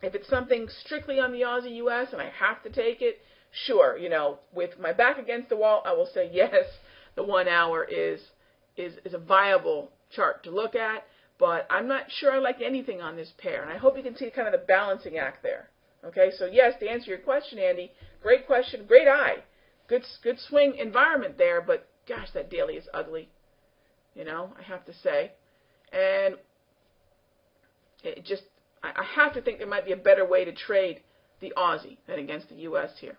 If it's something strictly on the Aussie US and I have to take it, sure, with my back against the wall, I will say yes, the 1 hour is a viable chart to look at, but I'm not sure I like anything on this pair, and I hope you can see kind of the balancing act there. Okay, so yes, to answer your question, Andy, great question, great eye, good swing environment there, but gosh, that daily is ugly, I have to say, and it just, I have to think there might be a better way to trade the Aussie than against the US here.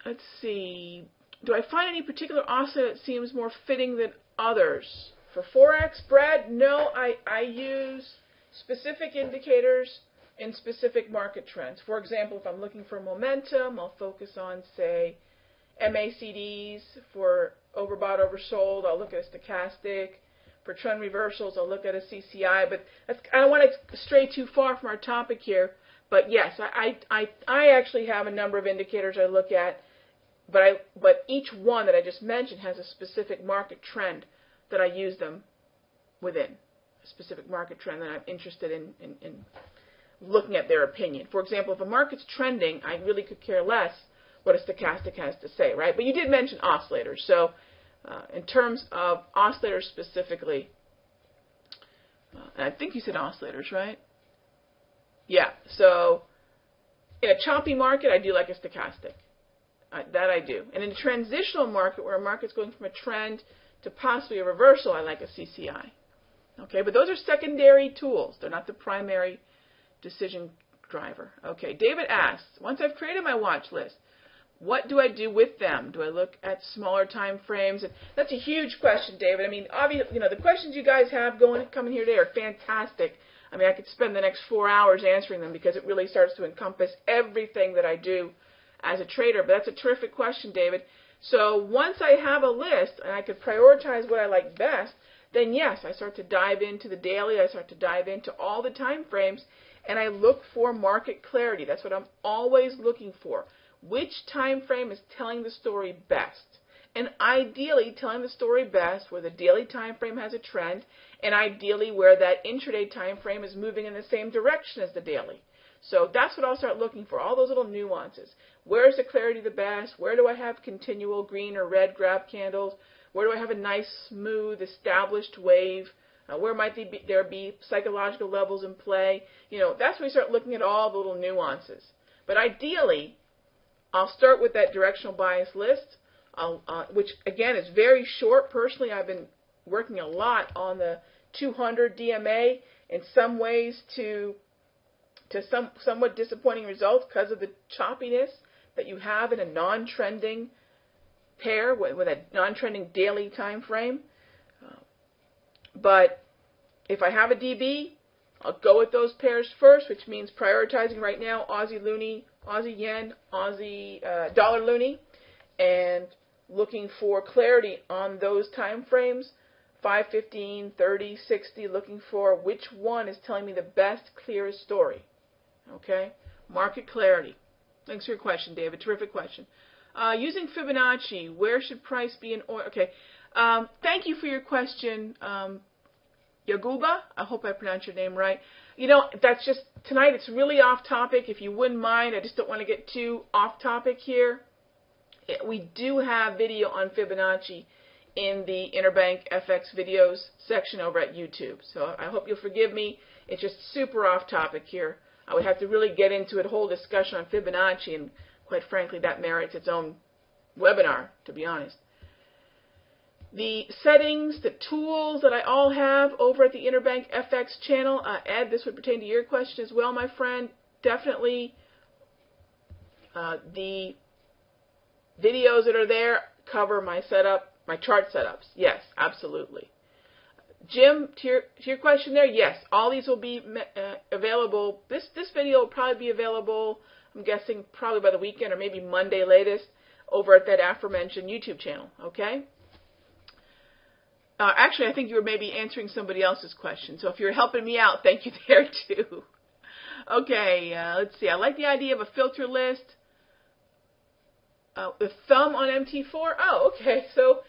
Let's see. Do I find any particular oscillator that seems more fitting than others? For Forex, Brad, no, I use specific indicators in specific market trends. For example, if I'm looking for momentum, I'll focus on, say, MACDs for overbought, oversold. I'll look at a stochastic. For trend reversals, I'll look at a CCI, but I don't want to stray too far from our topic here. But yes, I actually have a number of indicators I look at, but each one that I just mentioned has a specific market trend that I use them within, a specific market trend that I'm interested in looking at their opinion. For example, if a market's trending, I really could care less what a stochastic has to say, right? But you did mention oscillators, so in terms of oscillators specifically, and I think you said oscillators, right? Yeah, so in a choppy market, I do like a stochastic. That I do. And in a transitional market, where a market's going from a trend to possibly a reversal, I like a CCI. Okay, but those are secondary tools. They're not the primary decision driver. Okay, David asks, once I've created my watch list, what do I do with them? Do I look at smaller time frames? And that's a huge question, David. I mean, obviously, the questions you guys have coming here today are fantastic. I mean, I could spend the next 4 hours answering them because it really starts to encompass everything that I do as a trader. But that's a terrific question, David. So once I have a list and I could prioritize what I like best, then yes, I start to dive into the daily. I start to dive into all the time frames, and I look for market clarity. That's what I'm always looking for. Which time frame is telling the story best? And ideally telling the story best where the daily time frame has a trend, and ideally where that intraday time frame is moving in the same direction as the daily. So that's what I'll start looking for, all those little nuances. Where is the clarity the best? Where do I have continual green or red grab candles? Where do I have a nice, smooth, established wave? Where might there be psychological levels in play? That's when we start looking at all the little nuances. But ideally, I'll start with that directional bias list, which, again, is very short. Personally, I've been working a lot on the 200 DMA, in some ways to somewhat disappointing results because of the choppiness that you have in a non-trending pair with a non-trending daily time frame. But if I have a DB, I'll go with those pairs first, which means prioritizing right now Aussie loonie, Aussie yen, Aussie dollar loonie, and looking for clarity on those time frames, 5, 15, 30, 60, looking for which one is telling me the best, clearest story. Okay? Market clarity. Thanks for your question, David. Terrific question. Using Fibonacci, where should price be in oil? Okay. Thank you for your question, Yaguba. I hope I pronounced your name right. That's just, tonight it's really off topic. If you wouldn't mind, I just don't want to get too off topic here. We do have video on Fibonacci in the Interbank FX videos section over at YouTube. So I hope you'll forgive me. It's just super off topic here. I would have to really get into a whole discussion on Fibonacci, and quite frankly, that merits its own webinar, to be honest. The settings, the tools that I all have over at the Interbank FX channel, Ed, this would pertain to your question as well, my friend. Definitely the videos that are there cover my setup, my chart setups. Yes, absolutely. Jim, to your question there, yes, all these will be available. This video will probably be available I'm guessing probably by the weekend or maybe Monday latest over at that aforementioned YouTube channel, okay? Actually, I think you were maybe answering somebody else's question. So if you're helping me out, thank you there too. Okay, let's see. I like the idea of a filter list. The thumb on MT4. Oh, okay. So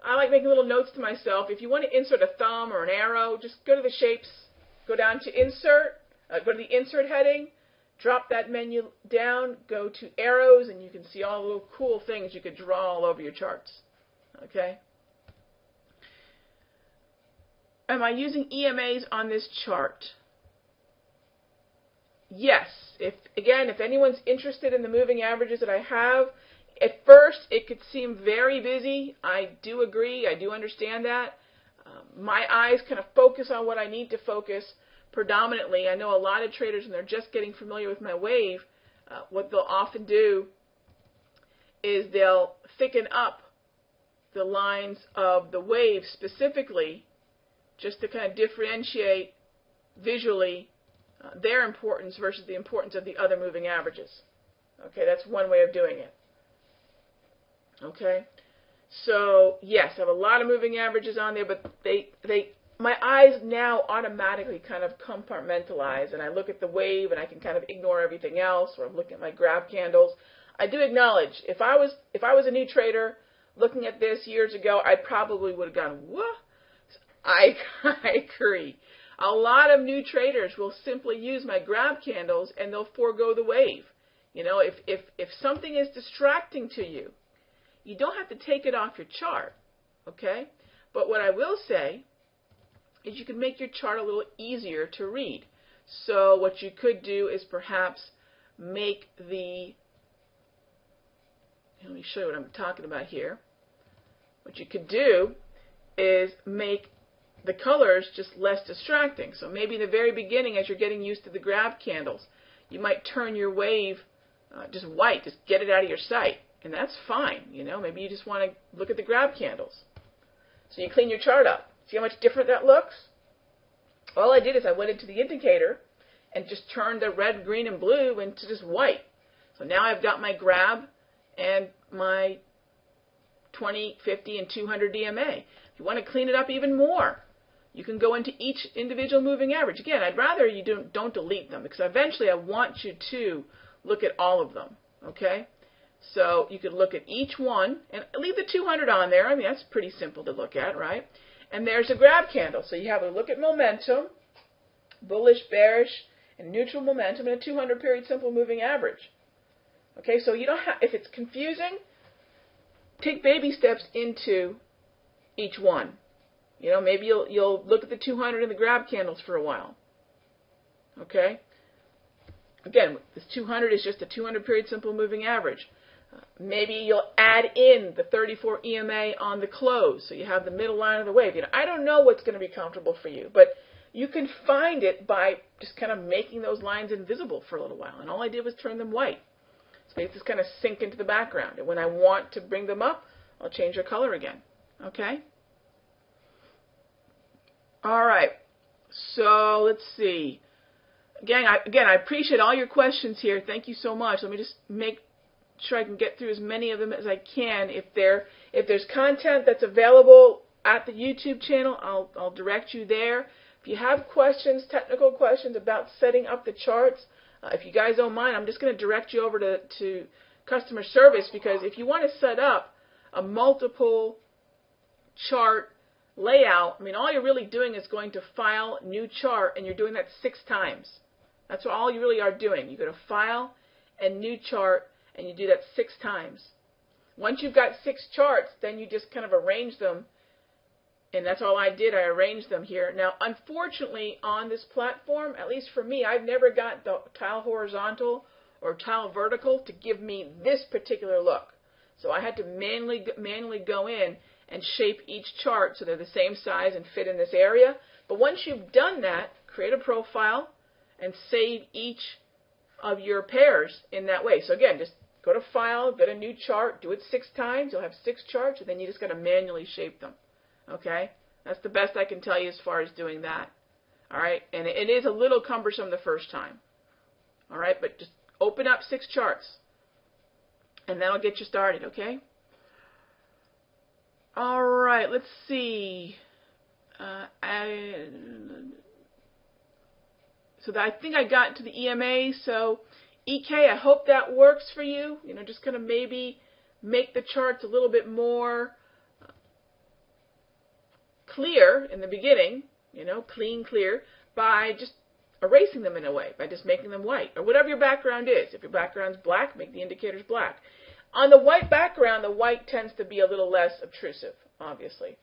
I like making little notes to myself. If you want to insert a thumb or an arrow, just go to the shapes, go down to insert, go to the insert heading, drop that menu down, go to arrows, and you can see all the little cool things you could draw all over your charts. Okay. Am I using EMAs on this chart? Yes. If anyone's interested in the moving averages that I have, at first it could seem very busy. I do agree. I do understand that. My eyes kind of focus on what I need to focus predominantly. I know a lot of traders, when they're just getting familiar with my wave, what they'll often do is they'll thicken up the lines of the wave specifically just to kind of differentiate visually their importance versus the importance of the other moving averages. Okay, that's one way of doing it. Okay, so yes, I have a lot of moving averages on there, but my eyes now automatically kind of compartmentalize, and I look at the wave and I can kind of ignore everything else, or I'm looking at my grab candles. I do acknowledge if I was a new trader looking at this years ago, I probably would have gone, what? I agree. A lot of new traders will simply use my grab candles and they'll forego the wave. You know, if something is distracting to you, you don't have to take it off your chart, okay? But what I will say is you can make your chart a little easier to read. So what you could do is perhaps make the, let me show you what I'm talking about here. What you could do is make the colors just less distracting. So maybe in the very beginning, as you're getting used to the grab candles, you might turn your wave just white, just get it out of your sight. And that's fine, you know. Maybe you just want to look at the grab candles. So you clean your chart up. See how much different that looks? All I did is I went into the indicator and just turned the red, green, and blue into just white. So now I've got my grab and my 20, 50, and 200 DMA. If you want to clean it up even more, you can go into each individual moving average. Again, I'd rather you don't delete them, because eventually I want you to look at all of them, okay? So you could look at each one and leave the 200 on there. I mean, that's pretty simple to look at, right? And there's a grab candle. So you have a look at momentum, bullish, bearish, and neutral momentum, and a 200 period simple moving average. Okay, so you don't have, if it's confusing, take baby steps into each one. You know, maybe you'll look at the 200 and the grab candles for a while. Okay? Again, this 200 is just a 200 period simple moving average. Maybe you'll add in the 34 EMA on the close, so you have the middle line of the wave. You know, I don't know what's going to be comfortable for you, but you can find it by just kind of making those lines invisible for a little while. And all I did was turn them white. So they just kind of sink into the background. And when I want to bring them up, I'll change their color again. Okay? All right. So let's see. Again, I appreciate all your questions here. Thank you so much. Let me just make sure I can get through as many of them as I can. If there's content that's available at the YouTube channel, I'll direct you there. If you have questions, technical questions about setting up the charts, if you guys don't mind, I'm just going to direct you over to customer service, because if you want to set up a multiple chart layout, I mean, all you're really doing is going to File, New Chart, and you're doing that 6 times. That's all you really are doing. You go to File and New Chart, and you do that 6 times. Once you've got 6 charts, then you just kind of arrange them, and that's all I did. I arranged them here. Now, unfortunately, on this platform, at least for me, I've never got the tile horizontal or tile vertical to give me this particular look. So I had to manually go in and shape each chart so they're the same size and fit in this area. But once you've done that, create a profile and save each of your pairs in that way. So again, just go to File, get a new chart, do it 6 times. You'll have 6 charts, and then you just got to manually shape them. Okay? That's the best I can tell you as far as doing that. All right? And it is a little cumbersome the first time. All right? But just open up 6 charts, and that'll get you started, okay? All right, let's see. I think I got to the EMA. So EK, I hope that works for you. You know, just kind of maybe make the charts a little bit more clear in the beginning, you know, clear, by just erasing them in a way, by just making them white, or whatever your background is. If your background's black, make the indicators black. On the white background, the white tends to be a little less obtrusive, obviously.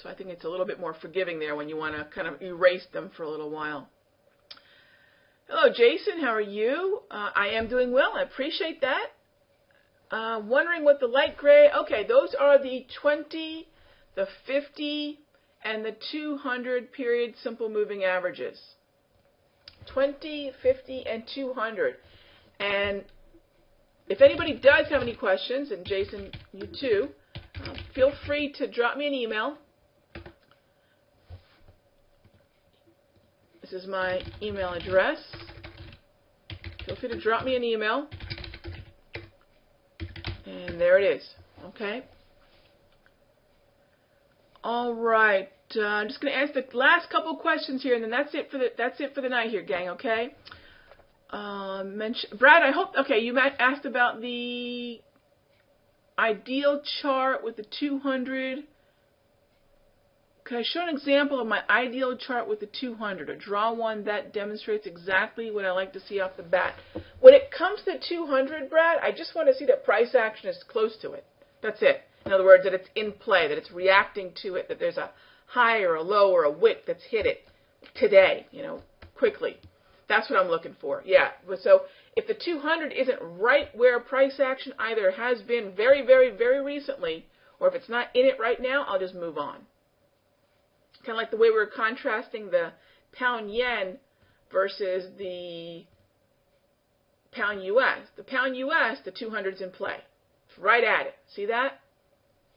So I think it's a little bit more forgiving there when you want to kind of erase them for a little while. Hello, Jason. How are you? I am doing well. I appreciate that. Wondering what the light gray. Okay, those are the 20, the 50, and the 200 period simple moving averages. 20, 50, and 200. And if anybody does have any questions, and Jason, you too, feel free to drop me an email. This is my email address. Feel free to drop me an email. And there it is. Okay. All right. I'm just going to ask the last couple of questions here, and then that's it for the night here, gang. Okay. Brad, I hope. Okay, you asked about the ideal chart with the 200. Can I show an example of my ideal chart with the 200, or draw one that demonstrates exactly what I like to see off the bat? When it comes to 200, Brad, I just want to see that price action is close to it. That's it. In other words, that it's in play, that it's reacting to it, that there's a high or a low or a wick that's hit it today, you know, quickly. That's what I'm looking for. Yeah. So if the 200 isn't right where price action either has been very, very, very recently, or if it's not in it right now, I'll just move on. Kind of like the way we were contrasting the pound yen versus the pound US. The pound US, the 200's in play. It's right at it. See that?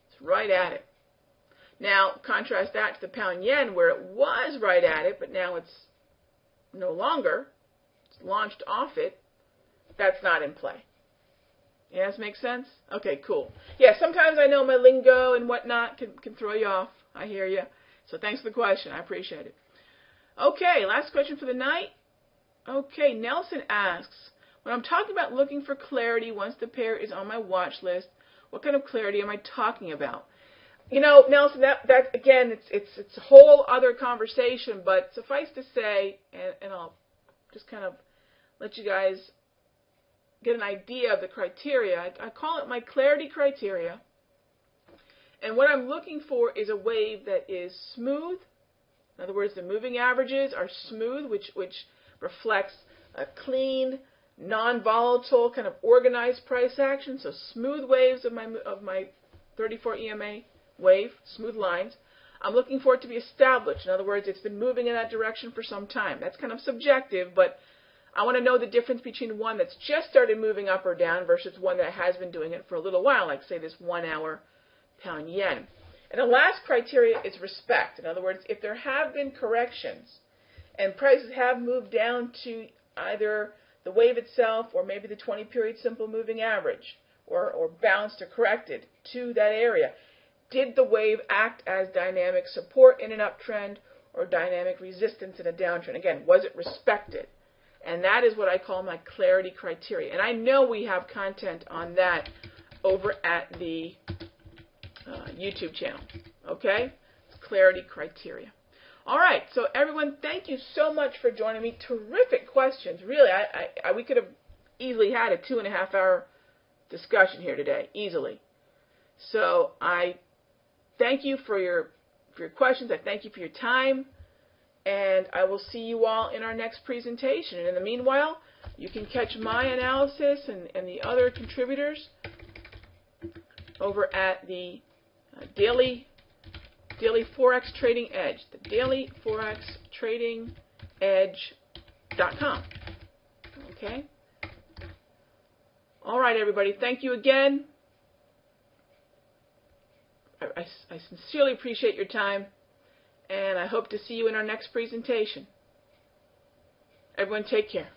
It's right at it. Now, contrast that to the pound yen, where it was right at it, but now it's no longer. It's launched off it. That's not in play. Yeah, does that make sense? Okay, cool. Yeah, sometimes I know my lingo and whatnot can throw you off. I hear you. So thanks for the question. I appreciate it. Okay, last question for the night. Okay, Nelson asks, when I'm talking about looking for clarity once the pair is on my watch list, what kind of clarity am I talking about? You know, Nelson, that again, it's a whole other conversation, but suffice to say, and I'll just kind of let you guys get an idea of the criteria. I call it my clarity criteria. And what I'm looking for is a wave that is smooth. In other words, the moving averages are smooth, which reflects a clean, non-volatile, kind of organized price action. So smooth waves of my 34 EMA wave, smooth lines. I'm looking for it to be established. In other words, it's been moving in that direction for some time. That's kind of subjective, but I want to know the difference between one that's just started moving up or down versus one that has been doing it for a little while, like say this 1 hour pound yen. And the last criteria is respect. In other words, if there have been corrections and prices have moved down to either the wave itself or maybe the 20 period simple moving average or bounced or corrected to that area, did the wave act as dynamic support in an uptrend or dynamic resistance in a downtrend? Again, was it respected? And that is what I call my clarity criteria. And I know we have content on that over at the YouTube channel. Okay? Clarity criteria. All right. So everyone, thank you so much for joining me. Terrific questions. Really, we could have easily had a 2.5 hour discussion here today. Easily. So I thank you for your questions. I thank you for your time. And I will see you all in our next presentation. And in the meanwhile, you can catch my analysis and the other contributors over at the Daily Forex Trading Edge, the Daily Forex Trading Edge.com. Okay? All right, everybody. Thank you again. I sincerely appreciate your time, and I hope to see you in our next presentation. Everyone take care.